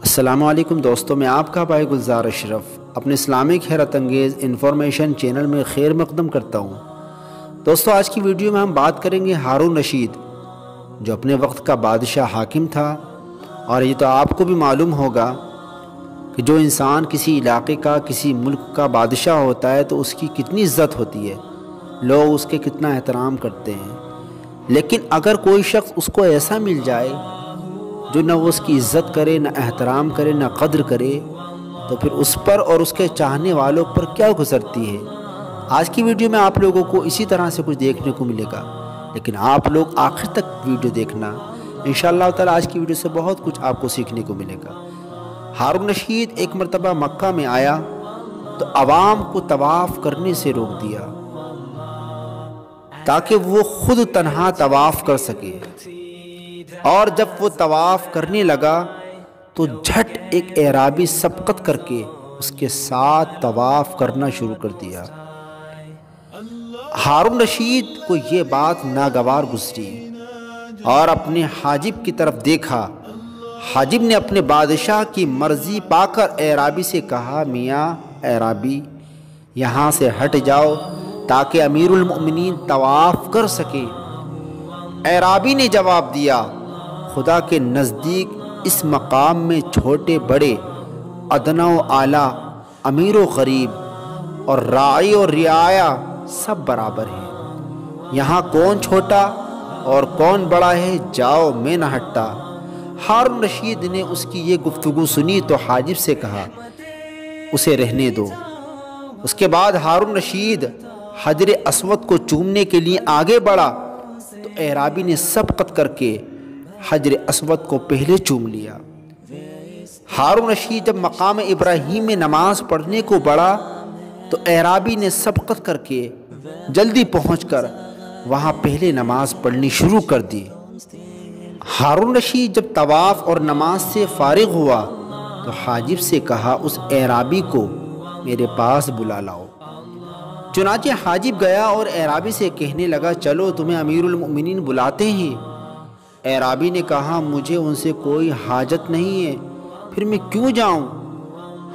السلام علیکم دوستوں، میں آپ کا بھائی گلزار اشرف اپنے اسلامک حیرت انگیز انفارمیشن چینل میں خیر مقدم کرتا ہوں۔ دوستوں، آج کی ویڈیو میں ہم بات کریں گے ہارون رشید، جو اپنے وقت کا بادشاہ حاکم تھا۔ اور یہ تو آپ کو بھی معلوم ہوگا کہ جو انسان کسی علاقے کا، کسی ملک کا بادشاہ ہوتا ہے تو اس کی کتنی عزت ہوتی ہے، لوگ اس کے کتنا احترام کرتے ہیں۔ لیکن اگر کوئی شخص اس کو ایسا مل جائے جو نہ وہ اس کی عزت کرے، نہ احترام کرے، نہ قدر کرے، تو پھر اس پر اور اس کے چاہنے والوں پر کیا گزرتی ہے۔ آج کی ویڈیو میں آپ لوگوں کو اسی طرح سے کچھ دیکھنے کو ملے گا، لیکن آپ لوگ آخر تک ویڈیو دیکھنا، انشاءاللہ تعالی آج کی ویڈیو سے بہت کچھ آپ کو سیکھنے کو ملے گا۔ ہارون رشید ایک مرتبہ مکہ میں آیا تو عوام کو طواف کرنے سے روک دیا تاکہ وہ خود تنہا طواف کر سکے، اور جب وہ طواف کرنے لگا تو جھٹ ایک اعرابی سبقت کر کے اس کے ساتھ طواف کرنا شروع کر دیا۔ ہارون رشید کو یہ بات ناگوار گزری اور اپنے حاجب کی طرف دیکھا۔ حاجب نے اپنے بادشاہ کی مرضی پا کر اعرابی سے کہا، میاں اعرابی، یہاں سے ہٹ جاؤ تاکہ امیر المؤمنین طواف کر سکیں۔ اعرابی نے جواب دیا، خدا کے نزدیک اس مقام میں چھوٹے بڑے، ادنا و اعلیٰ، امیر و غریب، اور راعی اور رعایا سب برابر ہیں۔ یہاں کون چھوٹا اور کون بڑا ہے، جاؤ، میں نہ ہٹتا۔ ہارون رشید نے اس کی یہ گفتگو سنی تو حاجب سے کہا، اسے رہنے دو۔ اس کے بعد ہارون رشید حجر اسود کو چومنے کے لیے آگے بڑھا تو اعرابی نے سبقت کر کے حجر اسود کو پہلے چوم لیا۔ ہارون رشید جب مقام ابراہیم میں نماز پڑھنے کو بڑھا تو اعرابی نے سبقت کر کے جلدی پہنچ کر وہاں پہلے نماز پڑھنی شروع کر دی۔ ہارون رشید جب طواف اور نماز سے فارغ ہوا تو حاجب سے کہا، اس اعرابی کو میرے پاس بلا لاؤ۔ چنانچہ حاجب گیا اور اعرابی سے کہنے لگا، چلو تمہیں امیر المؤمنین بلاتے ہیں۔ اعرابی نے کہا، مجھے ان سے کوئی حاجت نہیں ہے، پھر میں کیوں جاؤں؟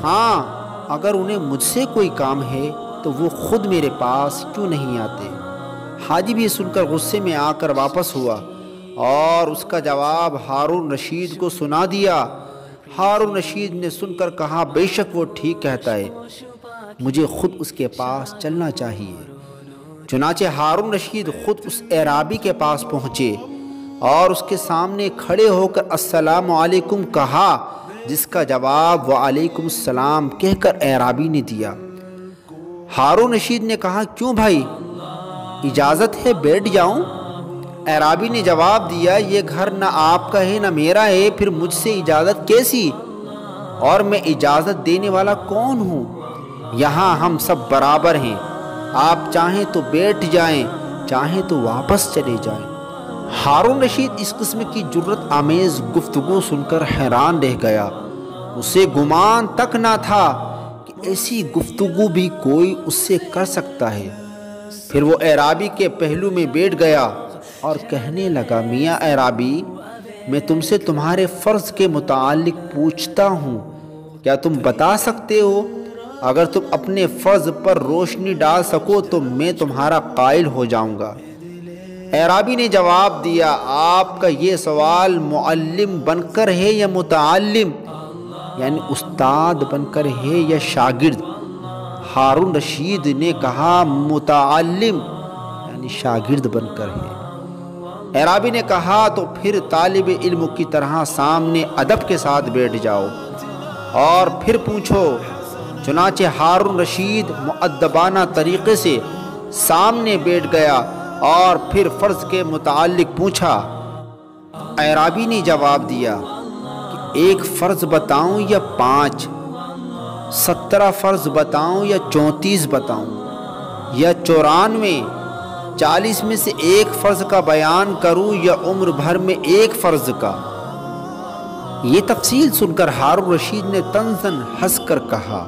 ہاں، اگر انہیں مجھ سے کوئی کام ہے تو وہ خود میرے پاس کیوں نہیں آتے؟ حاجب یہ سن کر غصے میں آ کر واپس ہوا اور اس کا جواب ہارون رشید کو سنا دیا۔ ہارون رشید نے سن کر کہا، بے شک وہ ٹھیک کہتا ہے، مجھے خود اس کے پاس چلنا چاہیے۔ چنانچہ ہارون رشید خود اس اعرابی کے پاس پہنچے اور اس کے سامنے کھڑے ہو کر السلام علیکم کہا، جس کا جواب وعلیکم السلام کہہ کر اعرابی نے دیا۔ ہارون رشید نے کہا، کیوں بھائی، اجازت ہے بیٹھ جاؤں؟ اعرابی نے جواب دیا، یہ گھر نہ آپ کا ہے نہ میرا ہے، پھر مجھ سے اجازت کیسی؟ اور میں اجازت دینے والا کون ہوں؟ یہاں ہم سب برابر ہیں، آپ چاہیں تو بیٹھ جائیں، چاہیں تو واپس چلے جائیں۔ ہارون رشید اس قسم کی جرأت آمیز گفتگو سن کر حیران رہ گیا۔ اسے گمان تک نہ تھا کہ ایسی گفتگو بھی کوئی اس سے کر سکتا ہے۔ پھر وہ اعرابی کے پہلو میں بیٹھ گیا اور کہنے لگا، میاں اعرابی، میں تم سے تمہارے فرض کے متعلق پوچھتا ہوں، کیا تم بتا سکتے ہو؟ اگر تم اپنے فرض پر روشنی ڈال سکو تو میں تمہارا قائل ہو جاؤں گا۔ اعرابی نے جواب دیا، آپ کا یہ سوال معلم بن کر ہے یا متعلم، یعنی استاد بن کر ہے یا شاگرد؟ ہارون رشید نے کہا، متعلم، یعنی شاگرد بن کر ہے۔ اعرابی نے کہا، تو پھر طالب علم کی طرح سامنے ادب کے ساتھ بیٹھ جاؤ اور پھر پوچھو۔ چنانچہ ہارون رشید مؤدبانہ طریقے سے سامنے بیٹھ گیا اور پھر فرض کے متعلق پوچھا۔ اعرابی نے جواب دیا کہ ایک فرض بتاؤں یا 5، 17 فرض بتاؤں یا 34 بتاؤں یا 94، 40 میں سے ایک فرض کا بیان کروں یا عمر بھر میں ایک فرض کا؟ یہ تفصیل سن کر ہارون رشید نے طنزاً ہنس کر کہا،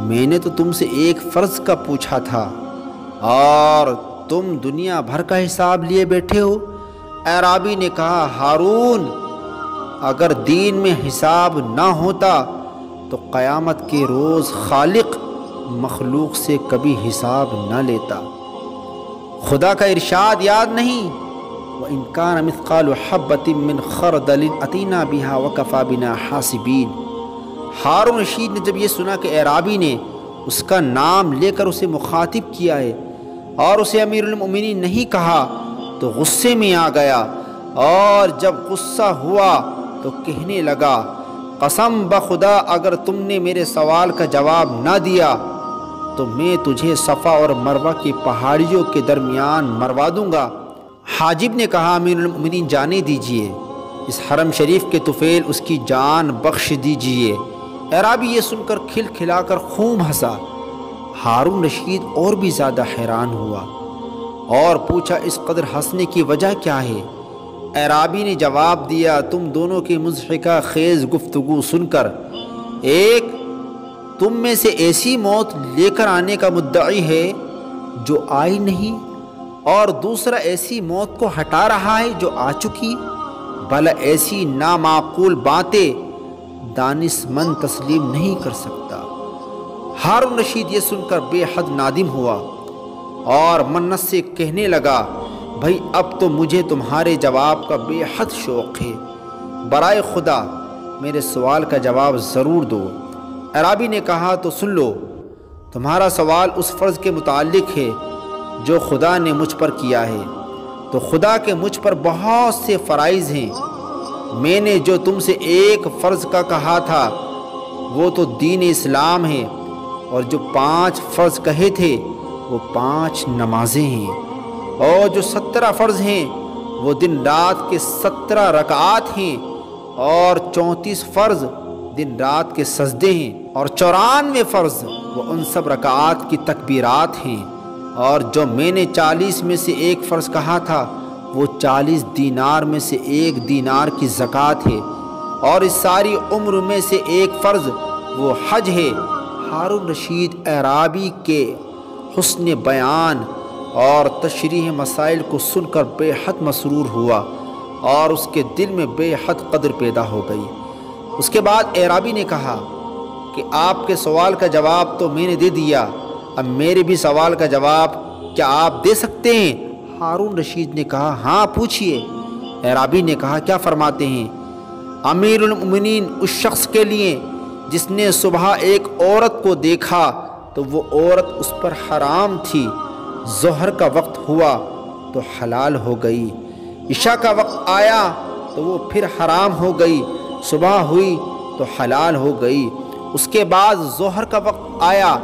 میں نے تو تم سے ایک فرض کا پوچھا تھا اور تم دنیا بھر کا حساب لیے بیٹھے ہو۔ اعرابی نے کہا، ہارون، اگر دین میں حساب نہ ہوتا تو قیامت کے روز خالق مخلوق سے کبھی حساب نہ لیتا۔ خدا کا ارشاد یاد نہیں؟ وَإِن كَانَ مِثْقَالُ حَبَّةٍ مِّنْ خَرْدَلٍ أَتَيْنَا بِهَا وَكَفَىٰ بِنَا حَاسِبِينَ۔ ہارون رشید نے جب یہ سنا کہ اعرابی نے اس کا نام لے کر اسے مخاطب کیا ہے اور اسے امیر المؤمنین نہیں کہا تو غصے میں آ گیا، اور جب غصہ ہوا تو کہنے لگا قسم بخدا اگر تم نے میرے سوال کا جواب نہ دیا تو میں تجھے صفا اور مروہ کی پہاڑیوں کے درمیان مروا دوں گا۔ حاجب نے کہا امیر المؤمنین جانے دیجئے، اس حرم شریف کے طفیل اس کی جان بخش دیجئے۔ اعرابی یہ سن کر کھل کھلا کر خوب ہنسا۔ ہارون رشید اور بھی زیادہ حیران ہوا اور پوچھا اس قدر ہنسنے کی وجہ کیا ہے؟ اعرابی نے جواب دیا تم دونوں کی مضحکہ خیز گفتگو سن کر ایک تم میں سے ایسی موت لے کر آنے کا مدعی ہے جو آئی نہیں، اور دوسرا ایسی موت کو ہٹا رہا ہے جو آ چکی، بھلا ایسی نامعقول باتیں دانشمند تسلیم نہیں کر سکتا۔ ہارون رشید یہ سن کر بے حد نادم ہوا اور منت سے کہنے لگا بھائی اب تو مجھے تمہارے جواب کا بے حد شوق ہے، برائے خدا میرے سوال کا جواب ضرور دو۔ اعرابی نے کہا تو سن لو، تمہارا سوال اس فرض کے متعلق ہے جو خدا نے مجھ پر کیا ہے، تو خدا کے مجھ پر بہت سے فرائض ہیں۔ میں نے جو تم سے ایک فرض کا کہا تھا وہ تو دین اسلام ہے، اور جو 5 فرض کہے تھے وہ 5 نمازیں ہیں، اور جو 17 فرض ہیں وہ دن رات کے 17 رکعات ہیں، اور 34 فرض دن رات کے سجدے ہیں، اور 94 فرض وہ ان سب رکعات کی تکبیرات ہیں، اور جو میں نے 40 میں سے ایک فرض کہا تھا وہ 40 دینار میں سے 1 دینار کی زکوٰۃ ہے، اور اس ساری عمر میں سے ایک فرض وہ حج ہے۔ ہارون رشید اعرابی کے حسن بیان اور تشریح مسائل کو سن کر بے حد مسرور ہوا اور اس کے دل میں بے حد قدر پیدا ہو گئی۔ اس کے بعد اعرابی نے کہا کہ آپ کے سوال کا جواب تو میں نے دے دیا، اب میرے بھی سوال کا جواب کیا آپ دے سکتے ہیں؟ ہارون رشید نے کہا ہاں پوچھئے۔ اعرابی نے کہا کیا فرماتے ہیں؟ امیر المؤمنین اس شخص کے لیے جس نے صبح ایک عورت کو دیکھا تو وہ عورت اس پر حرام تھی، ظہر کا وقت ہوا تو حلال ہو گئی، عشاء کا وقت آیا تو وہ پھر حرام ہو گئی، صبح ہوئی تو حلال ہو گئی، اس کے بعد ظہر کا وقت آیا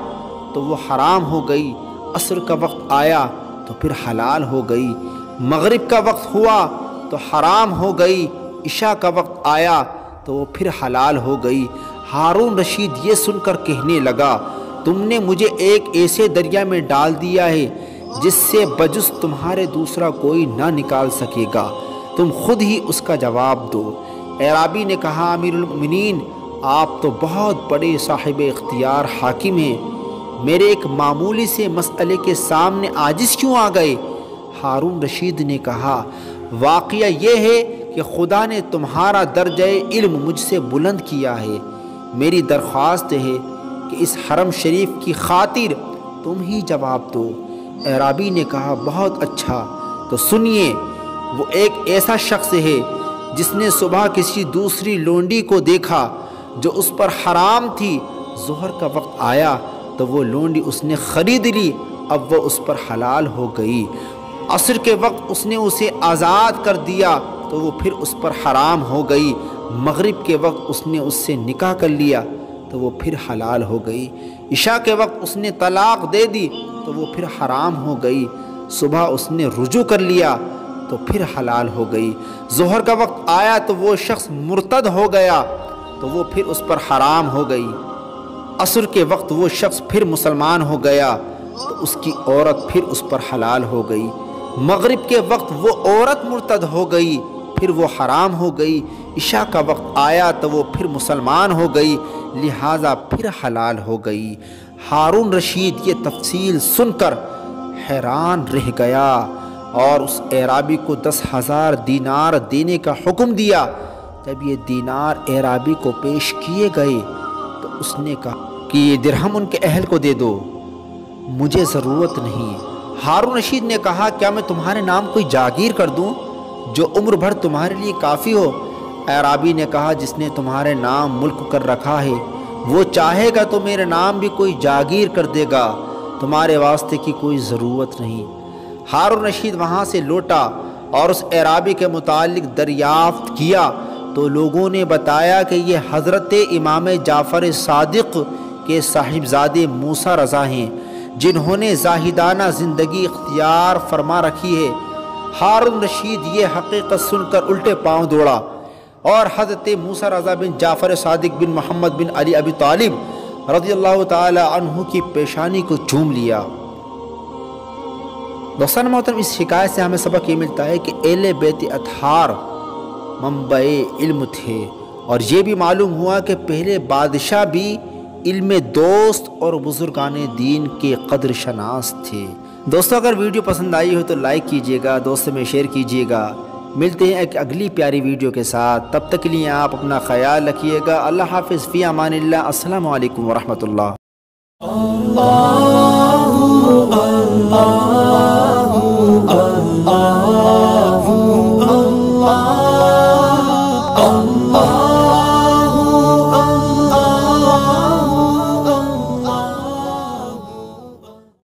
تو وہ حرام ہو گئی، عصر کا وقت آیا تو پھر حلال ہو گئی، مغرب کا وقت ہوا تو حرام ہو گئی، عشاء کا وقت آیا تو وہ پھر حلال ہو گئی۔ ہارون رشید یہ سن کر کہنے لگا تم نے مجھے ایک ایسے دریا میں ڈال دیا ہے جس سے بجز تمہارے دوسرا کوئی نہ نکال سکے گا، تم خود ہی اس کا جواب دو۔ اعرابی نے کہا امیر المؤمنین آپ تو بہت بڑے صاحب اختیار حاکم ہیں، میرے ایک معمولی سے مسئلے کے سامنے عاجز کیوں آ گئے؟ ہارون رشید نے کہا واقعہ یہ ہے کہ خدا نے تمہارا درجہ علم مجھ سے بلند کیا ہے، میری درخواست ہے کہ اس حرم شریف کی خاطر تم ہی جواب دو۔ اعرابی نے کہا بہت اچھا، تو سنیے، وہ ایک ایسا شخص ہے جس نے صبح کسی دوسری لونڈی کو دیکھا جو اس پر حرام تھی، ظہر کا وقت آیا تو وہ لونڈی اس نے خرید لی، اب وہ اس پر حلال ہو گئی، عصر کے وقت اس نے اسے آزاد کر دیا تو وہ پھر اس پر حرام ہو گئی، مغرب کے وقت اس نے اس سے نکاح کر لیا تو وہ پھر حلال ہو گئی، عشاء کے وقت اس نے طلاق دے دی تو وہ پھر حرام ہو گئی، صبح اس نے رجوع کر لیا تو پھر حلال ہو گئی، ظہر کا وقت آیا تو وہ شخص مرتد ہو گیا تو وہ پھر اس پر حرام ہو گئی، عصر کے وقت وہ شخص پھر مسلمان ہو گیا تو اس کی عورت پھر اس پر حلال ہو گئی، مغرب کے وقت وہ عورت مرتد ہو گئی پھر وہ حرام ہو گئی، عشاء کا وقت آیا تو وہ پھر مسلمان ہو گئی لہٰذا پھر حلال ہو گئی۔ ہارون رشید یہ تفصیل سن کر حیران رہ گیا اور اس اعرابی کو 10,000 دینار دینے کا حکم دیا جب یہ دینار اعرابی کو پیش کیے گئے تو اس نے کہا کہ یہ درہم ان کے اہل کو دے دو، مجھے ضرورت نہیں۔ ہارون رشید نے کہا کیا میں تمہارے نام کوئی جاگیر کر دوں جو عمر بھر تمہارے لیے کافی ہو؟ اعرابی نے کہا جس نے تمہارے نام ملک کر رکھا ہے وہ چاہے گا تو میرے نام بھی کوئی جاگیر کر دے گا، تمہارے واسطے کی کوئی ضرورت نہیں۔ ہارون رشید وہاں سے لوٹا اور اس اعرابی کے متعلق دریافت کیا تو لوگوں نے بتایا کہ یہ حضرت امام جعفر صادق کے صاحبزادے موسیٰ رضا ہیں جنہوں نے زاہدانہ زندگی اختیار فرما رکھی ہے۔ ہارون رشید یہ حقیقت سن کر الٹے پاؤں دوڑا اور حضرت موسیٰ رضا بن جعفر صادق بن محمد بن علی ابی طالب رضی اللہ تعالی عنہ کی پیشانی کو چوم لیا۔ دوستان محترم، اس حکایت سے ہمیں سبق یہ ملتا ہے کہ اہل بیت اطہار منبع علم تھے، اور یہ بھی معلوم ہوا کہ پہلے بادشاہ بھی علم دوست اور بزرگان دین کے قدر شناس تھے۔ دوستو اگر ویڈیو پسند آئی ہو تو لائک کیجئے گا، دوستوں میں شیئر کیجئے گا۔ ملتے ہیں ایک اگلی پیاری ویڈیو کے ساتھ، تب تک کے لیے آپ اپنا خیال رکھیے گا۔ اللہ حافظ، فی امان اللہ، السلام علیکم ورحمۃ اللہ۔